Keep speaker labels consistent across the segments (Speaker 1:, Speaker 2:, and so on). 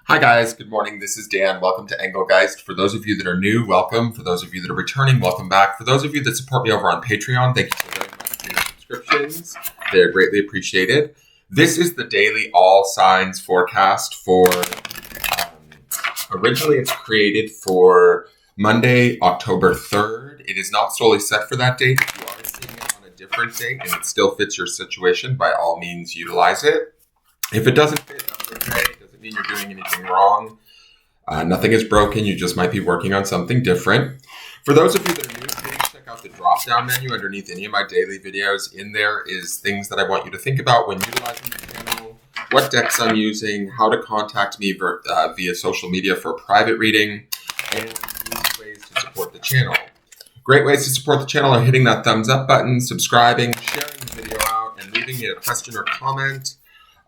Speaker 1: Hi guys, good morning. This is Dan. Welcome to Engelgeist. For those of you that are new, welcome. For those of you that are returning, welcome back. For those of you that support me over on Patreon, thank you so very much for your subscriptions. They're greatly appreciated. This is the daily all signs forecast for, originally it's created for Monday, October 3rd. It is not solely set for that date. If you are seeing it on a different date and it still fits your situation, by all means utilize it. If it doesn't fit, that's okay. It doesn't mean you're doing anything wrong. Nothing is broken. You just might be working on something different. For those of you that are new, please check out the drop-down menu underneath any of my daily videos. In there is things that I want you to think about when utilizing the channel, what decks I'm using, how to contact me via social media for a private reading, and easy ways to support the channel. Great ways to support the channel are hitting that thumbs up button, subscribing, sharing the video out, and leaving me a question or comment.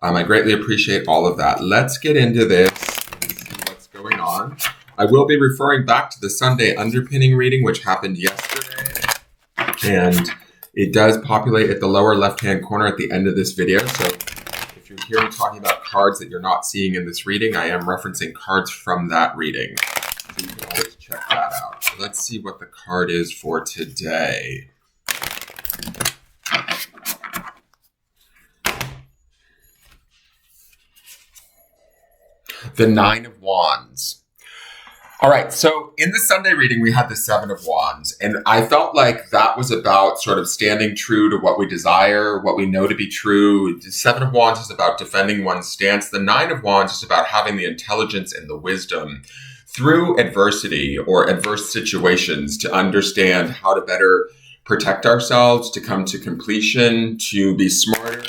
Speaker 1: I greatly appreciate all of that. Let's get into this and see what's going on. I will be referring back to the Sunday underpinning reading, which happened yesterday. And it does populate at the lower left-hand corner at the end of this video. So if you're hearing talking about cards that you're not seeing in this reading, I am referencing cards from that reading. So you can always check that out. So let's see what the card is for today. The Nine of Wands. All right, so in the Sunday reading, we had the Seven of Wands, and I felt like that was about sort of standing true to what we desire, what we know to be true. The Seven of Wands is about defending one's stance. The Nine of Wands is about having the intelligence and the wisdom through adversity or adverse situations to understand how to better protect ourselves, to come to completion, to be smarter,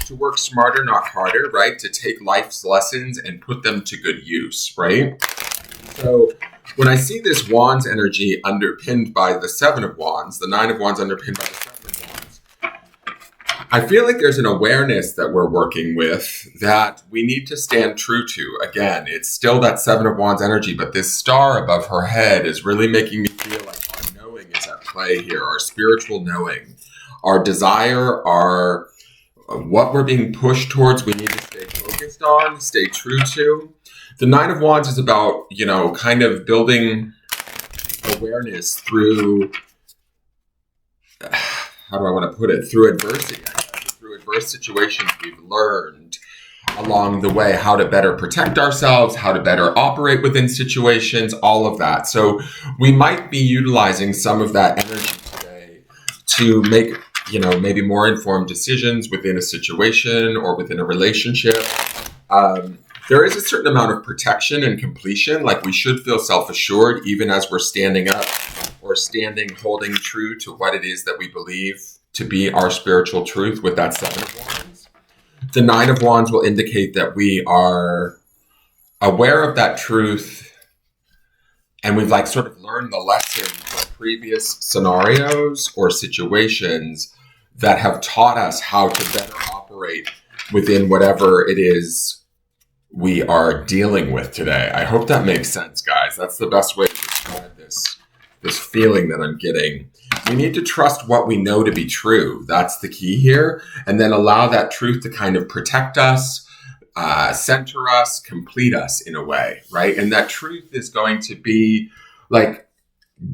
Speaker 1: to work smarter, not harder, right? To take life's lessons and put them to good use, right? So when I see this Wands energy underpinned by the Seven of Wands, the Nine of Wands underpinned by the Seven of Wands, I feel like there's an awareness that we're working with that we need to stand true to. Again, it's still that Seven of Wands energy, but this star above her head is really making me feel like our knowing is at play here, our spiritual knowing, our desire, our what we're being pushed towards, we need to stay focused on, stay true to. The Nine of Wands is about, kind of building awareness through, how do I want to put it? Through adversity, through adverse situations we've learned along the way how to better protect ourselves, how to better operate within situations, all of that. So we might be utilizing some of that energy today to make maybe more informed decisions within a situation or within a relationship. There is a certain amount of protection and completion. Like we should feel self-assured even as we're standing up or holding true to what it is that we believe to be our spiritual truth with that Seven of Wands. The Nine of Wands will indicate that we are aware of that truth and we've sort of learned the lesson from previous scenarios or situations that have taught us how to better operate within whatever it is we are dealing with today. I hope that makes sense, guys. That's the best way to describe this feeling that I'm getting. We need to trust what we know to be true. That's the key here. And then allow that truth to kind of protect us, center us, complete us in a way, right? And that truth is going to be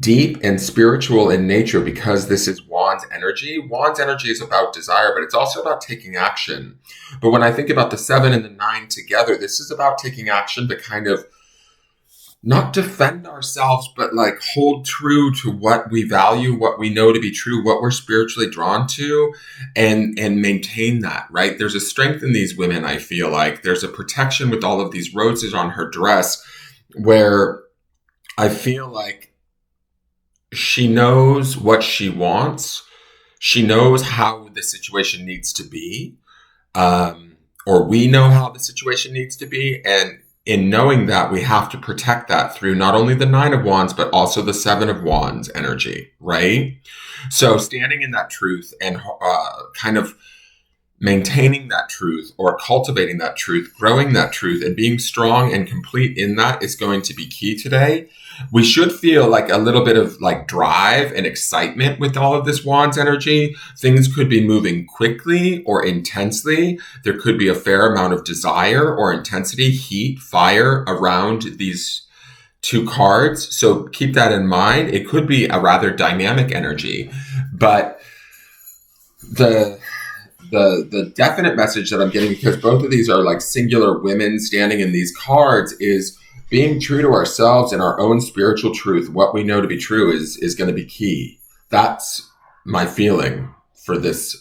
Speaker 1: deep and spiritual in nature because this is Wands energy. Wands energy is about desire, but it's also about taking action. But when I think about the Seven and the Nine together, this is about taking action to kind of not defend ourselves, but hold true to what we value, what we know to be true, what we're spiritually drawn to, and maintain that, right? There's a strength in these women, I feel like. There's a protection with all of these roses on her dress where I feel like she knows what she wants. She knows how the situation needs to be, or we know how the situation needs to be. And in knowing that, we have to protect that through not only the Nine of Wands, but also the Seven of Wands energy, right? So standing in that truth and kind of maintaining that truth or cultivating that truth, growing that truth, and being strong and complete in that is going to be key today. We should feel like a little bit of like drive and excitement with all of this Wands energy. Things could be moving quickly or intensely. There could be a fair amount of desire or intensity, heat, fire around these two cards. So keep that in mind. It could be a rather dynamic energy, but the definite message that I'm getting, because both of these are like singular women standing in these cards, is being true to ourselves and our own spiritual truth. What we know to be true is going to be key. That's my feeling for this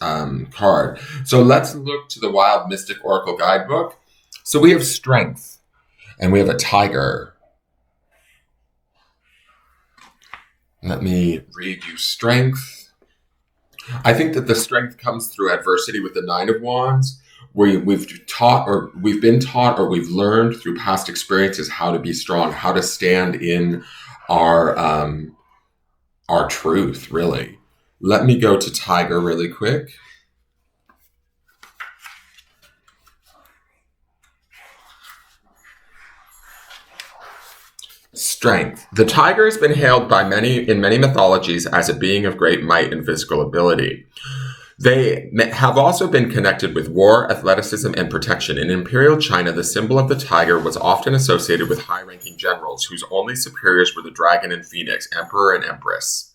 Speaker 1: card. So let's look to the Wild Mystic Oracle Guidebook. So we have strength and we have a tiger. Let me read you strength. I think that the strength comes through adversity with the Nine of Wands, where we've been taught or we've learned through past experiences how to be strong, how to stand in our truth, really. Let me go to Tiger really quick. Strength. The tiger has been hailed by many in many mythologies as a being of great might and physical ability. They have also been connected with war, athleticism, and protection. In Imperial China, the symbol of the tiger was often associated with high-ranking generals whose only superiors were the dragon and phoenix, emperor and empress.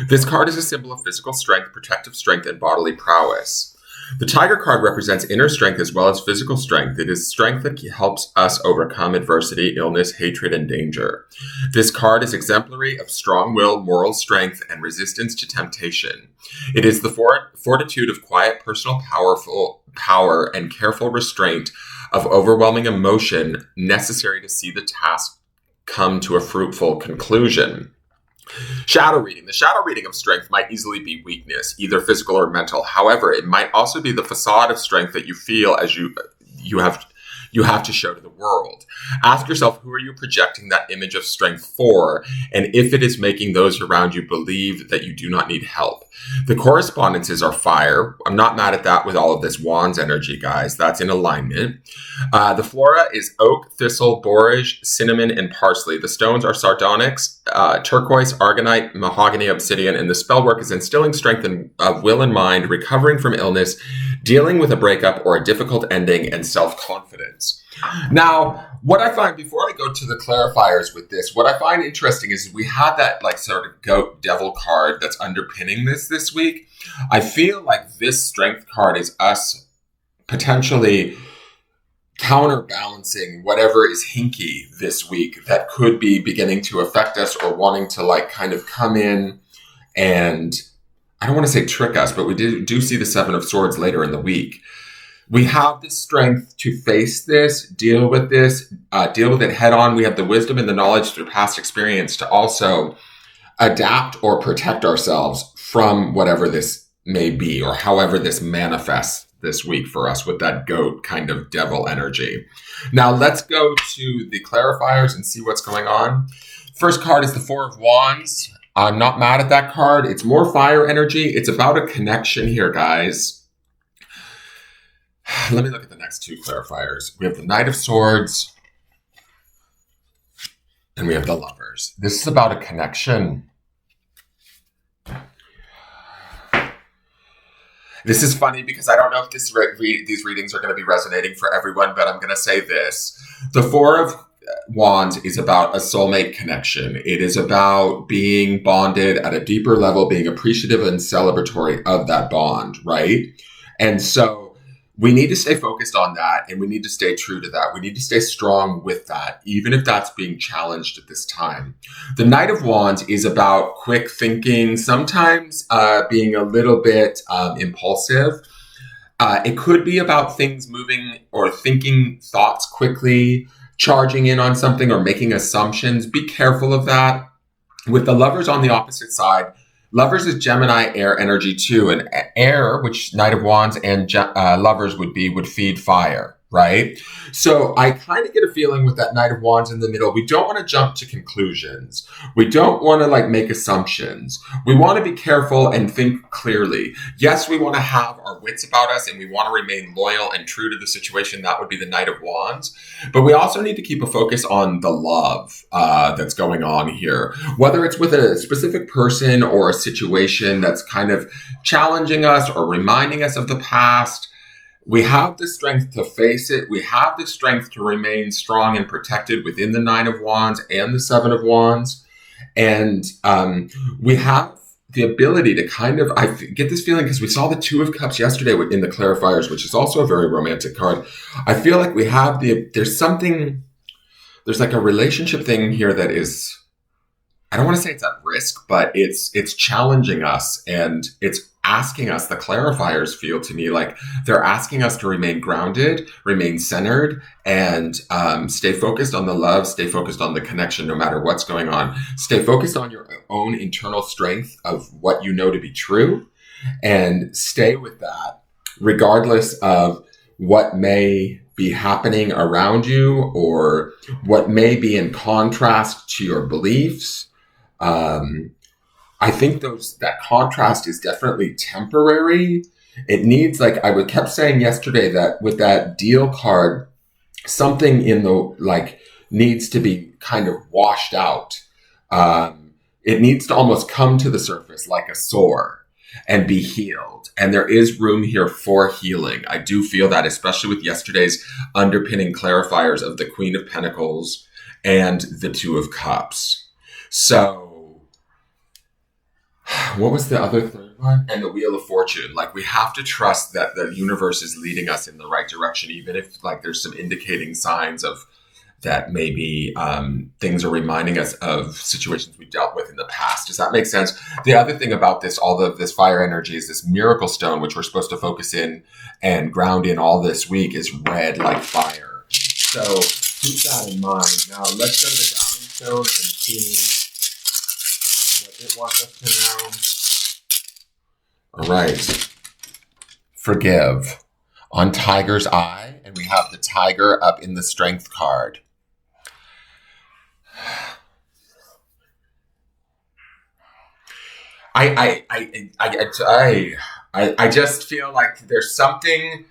Speaker 1: This card is a symbol of physical strength, protective strength, and bodily prowess. The tiger card represents inner strength as well as physical strength. It is strength that helps us overcome adversity, illness, hatred, and danger. This card is exemplary of strong will, moral strength, and resistance to temptation. It is the fortitude of quiet personal power and careful restraint of overwhelming emotion necessary to see the task come to a fruitful conclusion. Shadow reading. The shadow reading of strength might easily be weakness, either physical or mental. However, it might also be the facade of strength that you feel as you have to show to the world. Ask yourself, who are you projecting that image of strength for? And if it is making those around you believe that you do not need help. The correspondences are fire. I'm not mad at that with all of this Wands energy, guys. That's in alignment. The flora is oak, thistle, borage, cinnamon, and parsley. The stones are sardonyx, turquoise, argonite, mahogany, obsidian, and the spell work is instilling strength of will and mind, recovering from illness, dealing with a breakup or a difficult ending, and self-confidence. Now, what I find, before I go to the clarifiers with this, what I find interesting is we had that like sort of goat devil card that's underpinning this week. I feel like this strength card is us potentially counterbalancing whatever is hinky this week that could be beginning to affect us or wanting to like kind of come in and, I don't want to say trick us, but we do see the Seven of Swords later in the week. We have the strength to face this, deal with it head on. We have the wisdom and the knowledge through past experience to also adapt or protect ourselves from whatever this may be or however this manifests this week for us with that goat kind of devil energy. Now let's go to the clarifiers and see what's going on. First card is the Four of Wands. I'm not mad at that card. It's more fire energy. It's about a connection here, guys. Let me look at the next two clarifiers. We have the Knight of Swords and we have the Lovers. This is about a connection. This is funny because I don't know if these readings are going to be resonating for everyone, but I'm going to say this. The Four of Wands is about a soulmate connection. It is about being bonded at a deeper level, being appreciative and celebratory of that bond, right? And so we need to stay focused on that, and we need to stay true to that. We need to stay strong with that, even if that's being challenged at this time. The Knight of Wands is about quick thinking, sometimes being a little bit impulsive. It could be about things moving or thinking thoughts quickly, charging in on something or making assumptions. Be careful of that. With the Lovers on the opposite side, Lovers is Gemini air energy too, and air, which Knight of Wands and Lovers would feed fire. right? So I kind of get a feeling with that Knight of Wands in the middle, we don't want to jump to conclusions. We don't want to like make assumptions. We want to be careful and think clearly. Yes, we want to have our wits about us and we want to remain loyal and true to the situation. That would be the Knight of Wands. But we also need to keep a focus on the love that's going on here, whether it's with a specific person or a situation that's kind of challenging us or reminding us of the past. We have the strength to face it. We have the strength to remain strong and protected within the Nine of Wands and the Seven of Wands. And we have the ability to kind of, I get this feeling because we saw the Two of Cups yesterday in the clarifiers, which is also a very romantic card. I feel like we have there's like a relationship thing here that is, I don't want to say it's at risk, but it's challenging us and it's asking us, the clarifiers feel to me like they're asking us to remain grounded, remain centered, and stay focused on the love, stay focused on the connection no matter what's going on. Stay focused on your own internal strength of what you know to be true and stay with that regardless of what may be happening around you or what may be in contrast to your beliefs. I think that contrast is definitely temporary. It needs, like I kept saying yesterday, that with that deal card, something in the needs to be kind of washed out. It needs to almost come to the surface like a sore and be healed. And there is room here for healing. I do feel that, especially with yesterday's underpinning clarifiers of the Queen of Pentacles and the Two of Cups. So what was the other third one? And the Wheel of Fortune. Like, we have to trust that the universe is leading us in the right direction, even if like there's some indicating signs of that maybe things are reminding us of situations we dealt with in the past. Does that make sense? The other thing about this, all of this fire energy, is this miracle stone, which we're supposed to focus in and ground in all this week, is red like fire. So keep that in mind. Now let's go to the grounding stone and see it wants us to know. All right. Forgive on Tiger's Eye, and we have the tiger up in the Strength card. I just feel like there's something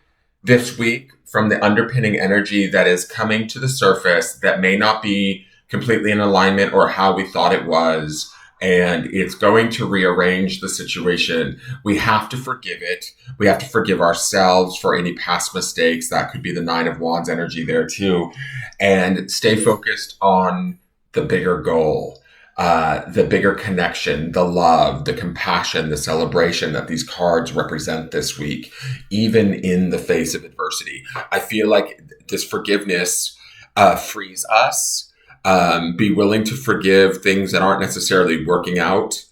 Speaker 1: this week from the underpinning energy that is coming to the surface that may not be completely in alignment or how we thought it was. And it's going to rearrange the situation. We have to forgive it. We have to forgive ourselves for any past mistakes. That could be the Nine of Wands energy there too. And stay focused on the bigger goal, the bigger connection, the love, the compassion, the celebration that these cards represent this week, even in the face of adversity. I feel like this forgiveness frees us. Be willing to forgive things that aren't necessarily working out,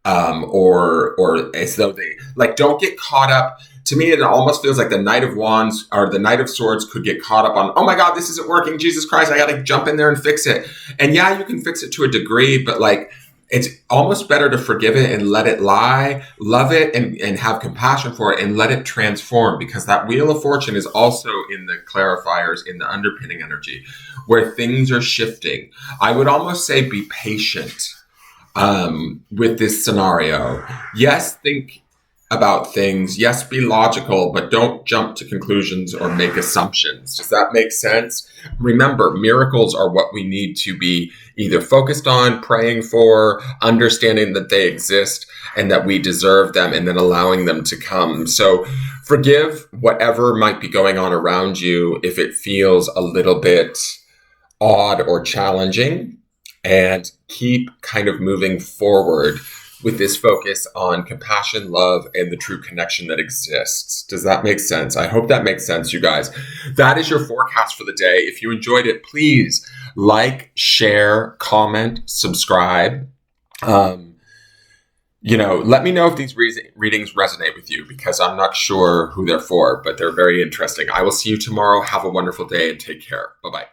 Speaker 1: or as though they don't get caught up. To me, it almost feels like the Knight of Wands or the Knight of Swords could get caught up on, oh my God, this isn't working. Jesus Christ, I got to jump in there and fix it. And yeah, you can fix it to a degree, but it's almost better to forgive it and let it lie, love it and have compassion for it and let it transform, because that Wheel of Fortune is also in the clarifiers, in the underpinning energy where things are shifting. I would almost say be patient with this scenario. Yes, think about things. Yes, be logical, but don't jump to conclusions or make assumptions. Does that make sense? Remember, miracles are what we need to be either focused on, praying for, understanding that they exist and that we deserve them, and then allowing them to come. So forgive whatever might be going on around you if it feels a little bit odd or challenging, and keep kind of moving forward with this focus on compassion, love, and the true connection that exists. Does that make sense? I hope that makes sense, you guys. That is your forecast for the day. If you enjoyed it, please like, share, comment, subscribe. Let me know if these readings resonate with you, because I'm not sure who they're for, but they're very interesting. I will see you tomorrow. Have a wonderful day and take care. Bye-bye.